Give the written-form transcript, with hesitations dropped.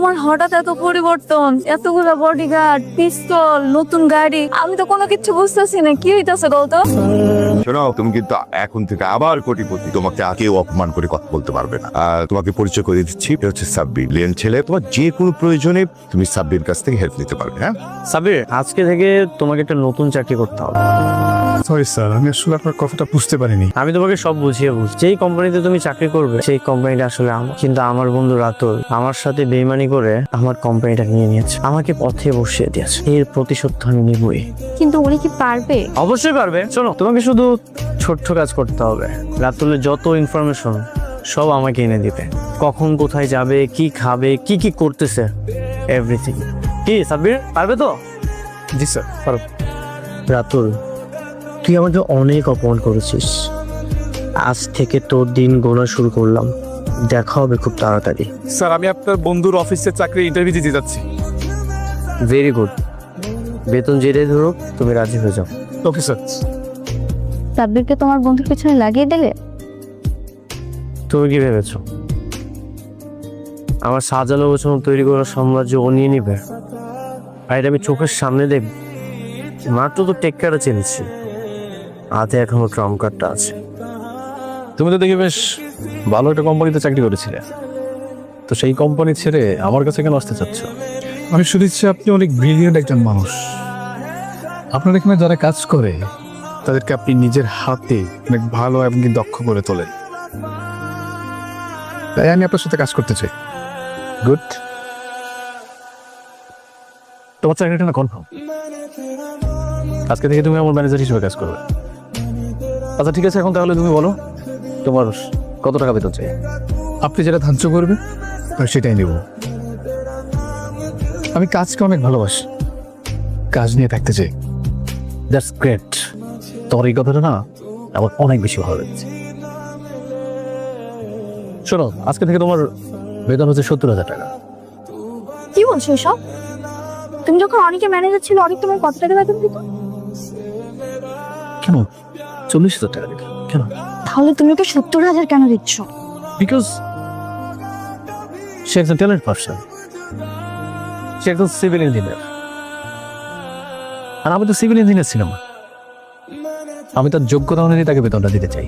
তোমার হঠাৎ এত পরিবর্তন, এতগুলা বডিগার্ড, পিস্তল, নতুন গাড়ি, আমি তো কোনো কিছু বুঝতেছি না কি হইতাছে বলতো। শোনো, তুমি কিন্তু এখন থেকে আবার কোটিপতি, তোমাকে কেউ অপমান করে কথা বলতে পারবে না। আর তোমাকে পরিচয় করে দিচ্ছি, এটা হচ্ছে সাব্বির, লিয়েন ছেলে। তোমার যে কোনো প্রয়োজনে তুমি সাব্বির কাছ থেকে হেল্প নিতে পারবে। হ্যাঁ সাবির, আজকে থেকে তোমাকে একটা নতুন চাকরি করতে হবে। সরি স্যার, আমি আসলে আপনার কথাটা বুঝতে পারিনি। আমি তোমাকে সব বুঝিয়ে যেই কোম্পানিতে তুমি চাকরি করবে সেই কোম্পানিটা আসলে আমার, কিন্তু আমার বন্ধু রাতুল আমার সাথে বেইমানি করে আমার কোম্পানিটা নিয়ে নিয়েছে, আমাকে পথে বসিয়ে দিয়েছে। এর প্রতিশোধ তো আমি নিবই। কিন্তু উনি কি পারবে? অবশ্যই পারবে। শোনো, তোমাকে শুধু ছোট্ট কাজ করতে হবে। রাতুলের যত ইনফরমেশন সব আমাকে এনে দিবে, কখন কোথায় যাবে, কি খাবে, কি কি করতেছে, এভরিথিং। কি সাব্বির, পারবে তো? জি স্যার, পারব। রাতুল, তুই আমাকে অনেক অপমান করেছিস, আজ থেকে তোর দিন গোনা শুরু করলাম। দেখা হবে খুব তাড়াতাড়ি। স্যার, আমি আপনার বন্ধুর অফিসে চাকরি ইন্টারভিউ দিতে যাচ্ছি। Very good. বেতন যেটাই ধরো তুমি রাজি হয়ে যাও। Okay sir. সাব্বিরকে তোমার বন্ধুর পিছনে লাগিয়ে দিলে? তুমি কি ভেবেছ আমার সাজানো গোছানো তৈরি করা সাম্রাজ্য ও নিয়ে নিবে? আর এটা আমি চোখের সামনে দেখ, মাত্র তো টেক কার্ডে চেনেছি, হাতে এখনো ট্রাম্প কার্ডটা আছে। তুমি তো দেখি বেশ ভালো একটা কোম্পানিতে চাকরি করেছিলে, তো সেই কোম্পানি ছেড়ে আমার কাছে কেন আসতে চাচ্ছ? আমি শুনেছি আপনি অনেক ব্রিলিয়েন্ট একজন মানুষ। আপনার এখানে যারা কাজ করে তাদেরকে আপনি নিজের হাতে অনেক ভালো এবং দক্ষ করে তোলেন, তাই আমি আপনার সাথে কাজ করতে চাই। গুড। তোমার চাকরিটা না কনফার্ম, আজকে থেকে তুমি আমার ম্যানেজার হিসেবে কাজ করবে। আচ্ছা ঠিক আছে, এখন তাহলে তুমি বলো তোমার কত টাকা বেতন চাই? আপনি যেটা ধার্য করবেন আমি সেটাই নেব। আমি কাজকে অনেক ভালোবাসি, কাজ নিয়ে থাকতে চাই। That's great. তোমার এই কথাটা না আমার অনেক বেশি ভালো লাগছে। শোনো, আজকে থেকে তোমার বেতন হচ্ছে 70,000 টাকা। কি বলছো এসব? তুমি যখন অনেকে ম্যানেজার ছিল, অনেক তোমার কত টাকা বেতন দিত? কেন 40,000 টাকা দিল কেন? তাহলে তুমি ওকে 70,000 কেন দিচ্ছ? বিকজ সে একজন ট্যালেন্ট পার্সন, সে একজন সিভিল ইঞ্জিনিয়ার, আর আমি তো সিভিল ইঞ্জিনিয়ার ছিলাম না। আমি তার যোগ্যতা অনুযায়ী তাকে বেতনটা দিতে চাই।